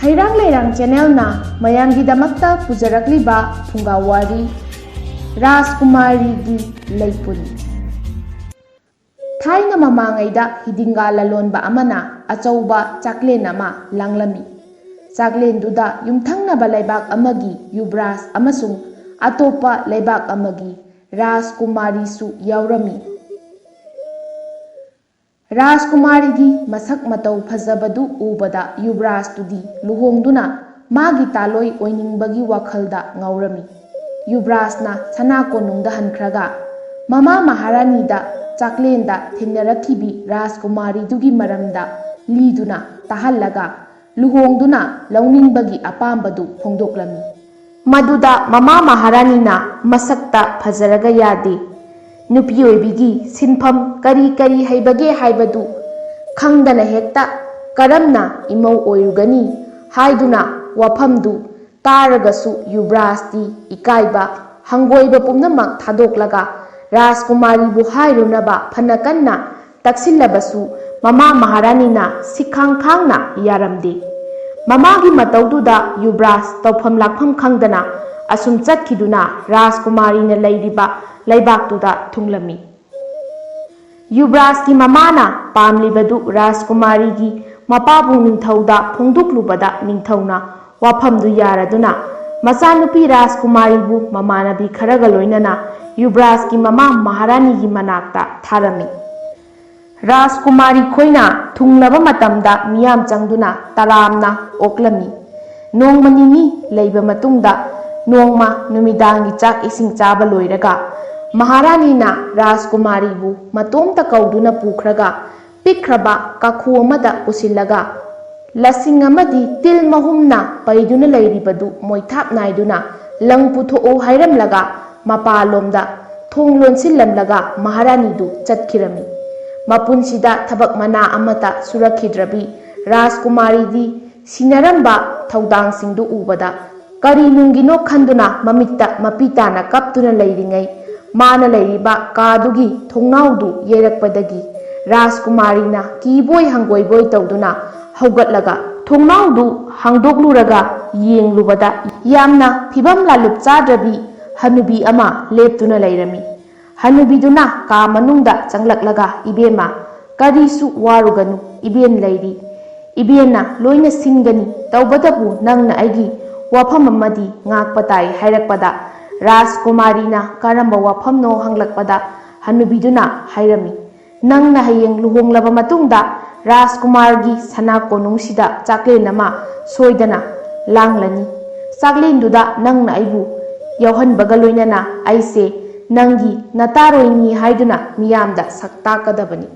Hairang Leirang channel na mayamgidamagta pujarakliba Phungawari Rajkumari gi Leipun. Thaina mamangaida hidinga lalonba amana achauba chaklen ama langlami. Chaklen duda yumthangnaba laibak amagi Yuvraj amasung atopa laibak amagi Rajkumari su yaurami. Rajkumari gi masak matau phajabadu ubada Yuvraj tudi luhongduna magi taloi oiningbagi wakhalda ngaurami. Yuvraj na sana konungda hankhraga mama Maharani da Chaklen da thennarakhibi Rajkumari dugi maramda liduna tahallaga luhongduna launingbagi apambadu phongdoklami. Maduda mama Maharani na masakta phajaraga yade nupi oibigi sinpham kari kari haibage haibadu khangdana hekta karamna imau oirugani haiduna wafamdu taragasu Yuvrajdi ikaiba hangoiba pumnamak thadoklaga Rajkumari bu hairunaba phanakanna taksillabasu mama Maharani na sikhang khangna yaramde. Mamagi mataududa Yuvraj tawpham lakpham khangdana asum chatkiduna Rajkumari na leiriba laibaktuda thunglami. Yuvraj ki mamana pamlibadu Rajkumari gi mapabu ningthauda phongduklubada ningthauna wafamdu yaraduna machanupi Rajkumari bu mamanabi kharaga loinana Yuvraj ki mama Maharani gi manakta tharami. Rajkumari khoina thunglaba matamda miyam changduna taramna oklami. Nongma nini leiba matungda nongma numidangi chak ising chaba loiraga Maharani na Rajkumari bu matomta kauduna pukhraga pikraba kakhu amada usillaga lasing amadi til mahumna paiduna leiribadu moithap naiduna lang putho hairamlaga mapalomda thong lonsillamlaga Maharani du chatkirami. Mapunsida thabak mana amata surakhidrabi Rajkumari di sinaramba thaudang singdu ubada kari nungino khanduna mamitta mapitana kaptuna leiringai mana leiriba kadugi thongnaudu yerakpadagi Rajkumari na kiboi hangoiboi tawduna haugatlaga thongnaudu hangdokluraga yenglubada yamna phibam lalup chadrabi hanubi ama leptuna leirami. Hanubiduna ka manungda changlaklaga ibema karisu waruganu iben leiri ibenna loina singani tawbadabu nangna aigi wafam amadi ngakpatai hairakpada Rajkumari na karamba wafamno hanglakpada hanubiduna hairami. Nangna hayeng luhonglaba matungda Rajkumari gi sana konungsida Chaklen ama soidana langlani. Chaklen duda nangna aibu yauhanbaga loinana aise nangi nataroini haiduna miyamda saktakadabani.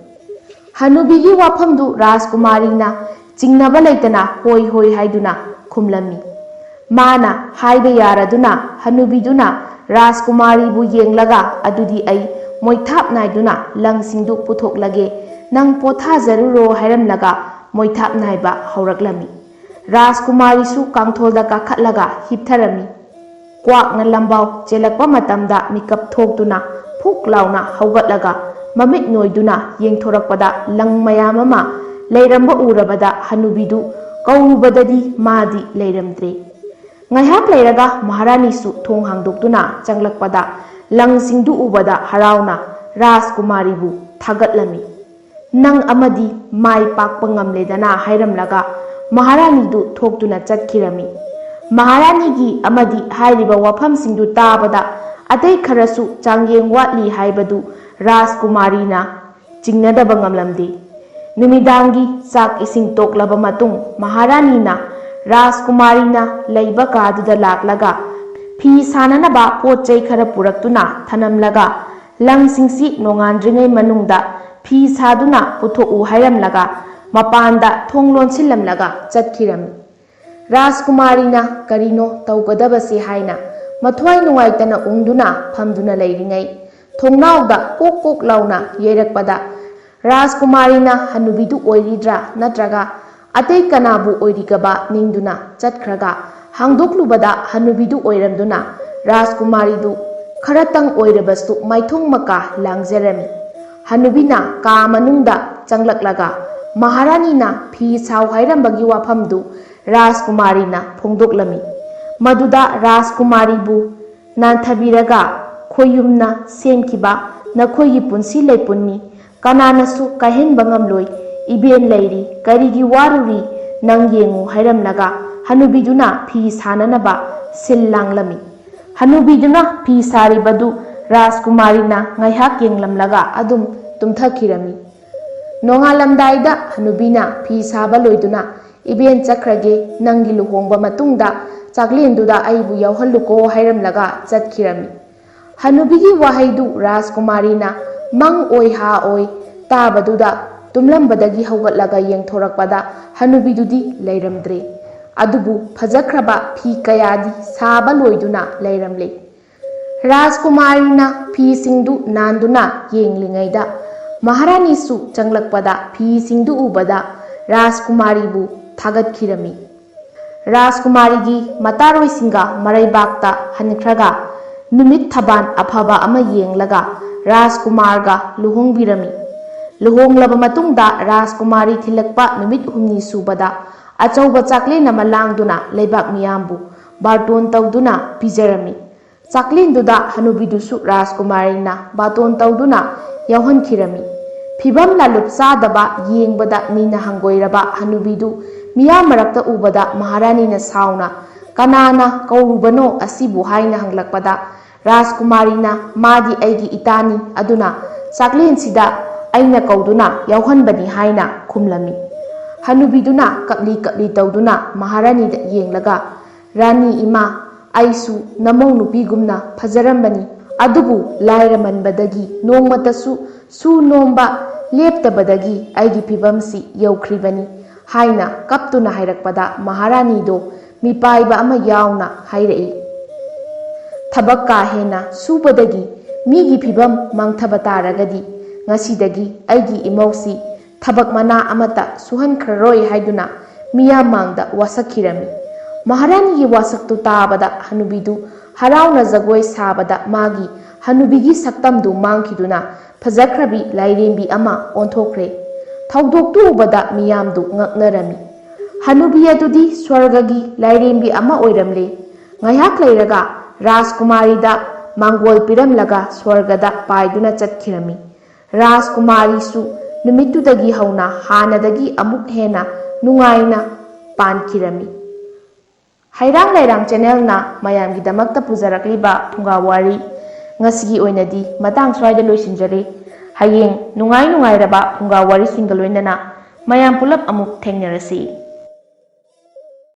Hanubigi wafamdu Rajkumari na chingnaba leitana hoi hoi haiduna khumlami. Mana haiba yaraduna hanubiduna Rajkumari bu yenglaga adudi ai moithap naiduna langsingdu puthoklage nang pothazaruro hairamlaga moithap naiba hauraklami. Rajkumari su kangtholda kakhatlaga hiptharami. Kwakna lambau chelakpa matamda mikap thoktuna phuk launa haugatlaga mamit noiduna yengthorakpada lang mayam ama leiramba urabada hanubidu kaurubadadi madi leiramdre. Ngaihak leiraga Maharani su thong hangdoktuna changlakpada langsingdu ubada harauna Rajkumari bu thagatlami. Nang amadi mai pakpa ngamledana hairamlaga Maharani du thoktuna chatkirami. Maharani gi amadi hairiba wafam singdu tabada atai kharasu changyeng watli haibadu Rajkumari na chingnadaba ngamlamde. Numidangi chak ising toklaba matung Maharani na Rajkumari na leiba kaduda laklaga phi sananaba potchai khara puraktuna thanamlaga langsingsi nongandringai manungda phi saduna puthoku hairamlaga mapanda thonglonsillamlaga chatkirami. Rajkumari na karino tawgadabasi haina mathwai nungaitana ungduna phamduna leiringai thongnauda kok kok launa yerakpada Rajkumari na hanubidu oiridra natraga atei kanabu oirigaba ningduna chatkhraga hangdoklubada hanubidu oiramduna Rajkumari du kharatang oirabastu maithong maka langjarami. Hanubina ka manungda changlaklaga ꯃꯍꯥꯔꯥꯅꯤꯅ ꯐꯤ ꯁꯥꯎ ꯍꯥꯏꯔꯝꯕꯒꯤ ꯋꯥꯐꯝꯗꯨ ꯔꯥꯖꯀꯨꯃꯥꯔꯤꯅ ꯐꯣꯡꯗꯣꯛꯂꯝꯃꯤ꯫ ꯃꯗꯨꯗ ꯔꯥꯖꯀꯨꯃꯥꯔꯤꯕꯨ ꯅꯥꯟꯊꯕꯤꯔꯒ ꯈꯣꯏꯌꯨꯝꯅ ꯁꯦꯝꯈꯤꯕ ꯅꯈꯣꯏꯒꯤ ꯄꯨꯟꯁꯤ ꯂꯩꯄꯨꯟꯅꯤ, ꯀꯅꯥꯅꯁꯨ ꯀꯥꯏꯍꯟꯕ ꯉꯝꯂꯣꯏ, ꯏꯕꯦꯟ ꯂꯩꯔꯤ, ꯀꯔꯤꯒꯤ ꯋꯥꯔꯨꯔꯤ, ꯅꯪ ꯌꯦꯡꯉꯨ ꯍꯥꯏꯔꯝꯂꯒ ꯍꯅꯨꯕꯤꯗꯨꯅ ꯐꯤ ꯁꯥꯅꯅꯕ ꯁꯤꯜ ꯂꯥꯡꯂꯝꯃꯤ꯫ ꯍꯅꯨꯕꯤꯗꯨꯅ ꯐꯤ ꯁꯥꯔꯤꯕꯗꯨ ꯔꯥꯖꯀꯨꯃꯥꯔꯤꯅ ꯉꯥꯏꯍꯥꯛ ꯌꯦꯡꯂꯝꯂꯒ ꯑꯗꯨꯝ ꯇꯨꯝꯊꯈꯤꯔꯝꯃꯤ꯫ ꯅꯣꯡꯉꯥꯜꯂꯝꯗꯥꯏꯗ ꯍꯅꯨꯕꯤꯅ ꯐꯤ ꯁꯥꯕ ꯂꯣꯏꯗꯨꯅ "ꯏꯕꯦꯟ ꯆꯠꯈ꯭ꯔꯒꯦ, ꯅꯪꯒꯤ ꯂꯨꯍꯣꯡꯕ ꯃꯇꯨꯡꯗ ꯆꯥꯛꯂꯦꯟꯗꯨꯗ ꯑꯩꯕꯨ ꯌꯥꯎꯍꯜꯂꯨꯀꯣ" ꯍꯥꯏꯔꯝꯂꯒ ꯆꯠꯈꯤꯔꯝꯃꯤ꯫ ꯍꯅꯨꯕꯤꯒꯤ ꯋꯥꯍꯩꯗꯨ ꯔꯥꯖꯀꯨꯃꯥꯔꯤꯅ ꯃꯪ ꯑꯣꯏ ꯍꯥ ꯑꯣꯏ ꯇꯥꯕꯗꯨꯗ ꯇꯨꯝꯂꯝꯕꯗꯒꯤ ꯍꯧꯒꯠꯂꯒ ꯌꯦꯡꯊꯣꯔꯛꯄꯗ ꯍꯅꯨꯕꯤꯗꯨꯗꯤ ꯂꯩꯔꯝꯗ꯭ꯔꯦ꯫ ꯑꯗꯨꯕꯨ ꯐꯖꯈ꯭ꯔꯕ ꯐꯤ ꯀꯌꯥꯗꯤ ꯁꯥꯕ ꯂꯣꯏꯗꯨꯅ ꯂꯩꯔꯝꯂꯦ꯫ ꯔꯥꯖꯀꯨꯃꯥꯔꯤꯅ ꯐꯤꯁꯤꯡꯗꯨ ꯅꯥꯟꯗꯨꯅ ꯌꯦꯡꯂꯤꯉꯩꯗ ꯃꯍꯥꯔꯥꯅꯤꯁꯨ ꯆꯪꯂꯛꯄꯗ ꯐꯤꯁꯤꯡꯗꯨ ꯎꯕꯗ ꯔꯥꯖꯀꯨꯃꯥꯔꯤꯕꯨ ꯊꯥꯒꯠꯈꯤꯔꯝꯃꯤ꯫ ꯔꯥꯖꯀꯨꯃꯥꯔꯤꯒꯤ ꯃꯇꯥꯔꯣꯏꯁꯤꯡꯒ ꯃꯔꯩꯕꯥꯛꯇ ꯍꯟꯈ꯭ꯔꯒ ꯅꯨꯃꯤꯠ ꯊꯕꯥꯟ ꯑꯐꯕ ꯑꯃ ꯌꯦꯡꯂꯒ ꯔꯥꯖꯀꯨꯃꯥꯔꯒ ꯂꯨꯍꯣꯡꯕꯤꯔꯝꯃꯤ꯫ ꯂꯨꯍꯣꯡꯂꯕ ꯃꯇꯨꯡꯗ ꯔꯥꯖꯀꯨꯃꯥꯔꯤ ꯊꯤꯜꯂꯛꯄ ꯅꯨꯃꯤꯠ ꯍꯨꯝꯅꯤ ꯁꯨꯕꯗ ꯑꯆꯧꯕ ꯆꯥꯛꯂꯦꯟ ꯑꯃ ꯂꯥꯡꯗꯨꯅ ꯂꯩꯕꯥꯛ ꯃꯤꯌꯥꯝꯕꯨ ꯕꯥꯔꯇꯣꯟ ꯇꯧꯗꯨꯅ ꯄꯤꯖꯔꯝꯃꯤ꯫ ꯆꯥꯛꯂꯦꯟꯗꯨꯗ ꯍꯅꯨꯕꯤꯗꯨꯁꯨ ꯔꯥꯖꯀꯨꯃꯥꯔꯤꯅ ꯕꯥꯇꯣꯟ ꯇꯧꯗꯨꯅ ꯌꯥꯎꯍꯟꯈꯤꯔꯝꯃꯤ꯫ ꯐꯤꯚꯝ ꯂꯥꯂꯨꯞ ꯆꯥꯗꯕ, ꯌꯦꯡꯕꯗ ꯃꯤꯅ ꯍꯪꯒꯣꯏꯔꯕ ꯍꯅꯨꯕꯤꯗꯨ ꯃꯤꯌꯥꯝ ꯃꯔꯛꯇ ꯎꯕꯗ ꯃꯍꯥꯔꯥꯅꯤꯅ ꯁꯥꯎꯅ "ꯀꯅꯥꯅ ꯀꯧꯔꯨꯕꯅꯣ ꯑꯁꯤꯕꯨ" ꯍꯥꯏꯅ ꯍꯪꯂꯛꯄꯗ ꯔꯥꯖꯀꯨꯃꯥꯔꯤꯅ "ꯃꯥꯗꯤ ꯑꯩꯒꯤ ꯏꯇꯥꯅꯤ, ꯑꯗꯨꯅ ꯆꯥꯛꯂꯦꯟꯁꯤꯗ ꯑꯩꯅ ꯀꯧꯗꯨꯅ ꯌꯥꯎꯍꯟꯕꯅꯤ" ꯍꯥꯏꯅ ꯈꯨꯝꯂꯝꯃꯤ꯫ ꯍꯅꯨꯕꯤꯗꯨꯅ ꯀꯞꯂꯤ ꯀꯞꯂꯤ ꯇꯧꯗꯨꯅ ꯃꯍꯥꯔꯥꯅꯤꯗ ꯌꯦꯡꯂꯒ "ꯔꯥꯅꯤ ꯏꯃꯥ, ꯑꯩꯁꯨ ꯅꯃꯧ ꯅꯨꯄꯤꯒꯨꯝꯅ ꯐꯖꯔꯝꯕꯅꯤ, ꯑꯗꯨꯕꯨ ꯂꯥꯏꯔꯃꯟꯕꯗꯒꯤ, ꯅꯣꯡꯃꯇꯁꯨ ꯁꯨ ꯅꯣꯝꯕ ꯂꯦꯞꯇꯕꯗꯒꯤ ꯑꯩꯒꯤ ꯐꯤꯚꯝꯁꯤ ꯌꯧꯈ꯭ꯔꯤꯕꯅꯤ" ꯍꯥꯏꯅ ꯀꯞꯇꯨꯅ ꯍꯥꯏꯔꯛꯄꯗ ꯃꯍꯥꯔꯥꯅꯤꯗꯣ ꯃꯤꯄꯥꯏꯕ ꯑꯃ ꯌꯥꯎꯅ ꯍꯥꯏꯔꯛꯏ, "ꯊꯕꯛ ꯀꯥ ꯍꯦꯟꯅ ꯁꯨꯕꯗꯒꯤ ꯃꯤꯒꯤ ꯐꯤꯚꯝ ꯃꯥꯡꯊꯕ ꯇꯥꯔꯒꯗꯤ ꯉꯁꯤꯗꯒꯤ ꯑꯩꯒꯤ ꯏꯃꯧꯁꯤ ꯊꯕꯛ ꯃꯅꯥ ꯑꯃꯠꯇ ꯁꯨꯍꯟꯈ꯭ꯔꯔꯣꯏ" ꯍꯥꯏꯗꯨꯅ ꯃꯤꯌꯥꯝ ꯃꯥꯡꯗ ꯋꯥꯁꯛꯈꯤꯔꯝꯃꯤ꯫ ꯃꯍꯥꯔꯥꯅꯤꯒꯤ ꯋꯥꯁꯛꯇꯨ ꯇꯥꯕꯗ ꯍꯅꯨꯕꯤꯗꯨ ꯍꯔꯥꯎꯅ ꯖꯒꯣꯏ ꯁꯥꯕꯗ ꯃꯥꯒꯤ ꯍꯅꯨꯕꯤꯒꯤ ꯁꯛꯇꯝꯗꯨ ꯃꯥꯡꯈꯤꯗꯨꯅ ꯐꯖꯈ꯭ꯔꯕꯤ ꯂꯥꯏꯔꯦꯝꯕꯤ ꯑꯃ ꯑꯣꯟꯊꯣꯛꯈ꯭ꯔꯦ꯫ ꯊꯧꯗꯣꯛꯇꯨ ꯎꯕꯗ ꯃꯤꯌꯥꯝꯗꯨ ꯉꯛꯅꯔꯝꯃꯤ꯫ ꯍꯅꯨꯕꯤ ꯑꯗꯨꯗꯤ ꯁ꯭ꯋꯔꯒꯒꯤ ꯂꯥꯏꯔꯦꯝꯕꯤ ꯑꯃ ꯑꯣꯏꯔꯝꯂꯦ꯫ ꯉꯥꯏꯍꯥꯛ ꯂꯩꯔꯒ ꯔꯥꯖꯀꯨꯃꯥꯔꯤꯗ ꯃꯥꯡꯒꯣꯜ ꯄꯤꯔꯝꯂꯒ ꯁ꯭ꯋꯔꯒꯗ ꯄꯥꯏꯗꯨꯅ ꯆꯠꯈꯤꯔꯝꯃꯤ꯫ ꯔꯥꯖꯀꯨꯃꯥꯔꯤꯁꯨ ꯅꯨꯃꯤꯠꯇꯨꯗꯒꯤ ꯍꯧꯅ ꯍꯥꯟꯅꯗꯒꯤ ꯑꯃꯨꯛ ꯍꯦꯟꯅ ꯅꯨꯡꯉꯥꯏꯅ ꯄꯥꯟꯈꯤꯔꯝꯃꯤ꯫ ꯍꯩꯔꯥꯡ ꯂꯩꯔꯥꯡ ꯆꯦꯅꯦꯜꯅ ꯃꯌꯥꯝꯒꯤꯗꯃꯛꯇ ꯄꯨꯖꯔꯛꯂꯤꯕ ꯐꯨꯡꯒꯥꯋꯥꯔꯤ ꯉꯁꯤꯒꯤ ꯑꯣꯏꯅꯗꯤ ꯃꯇꯥꯡ ꯁ꯭ꯋꯥꯏꯗ ꯂꯣꯏꯁꯤꯟꯖꯔꯦ꯫ ꯍꯌꯦꯡ ꯅꯨꯡꯉꯥꯏ ꯅꯨꯡꯉꯥꯏꯔꯕ ꯐꯨꯡꯒꯥ ꯋꯥꯔꯤꯁꯤꯡꯒ ꯂꯣꯏꯅꯅ ꯃꯌꯥꯝ ꯄꯨꯂꯞ ꯑꯃꯨꯛ ꯊꯦꯡꯅꯔꯁꯤ꯫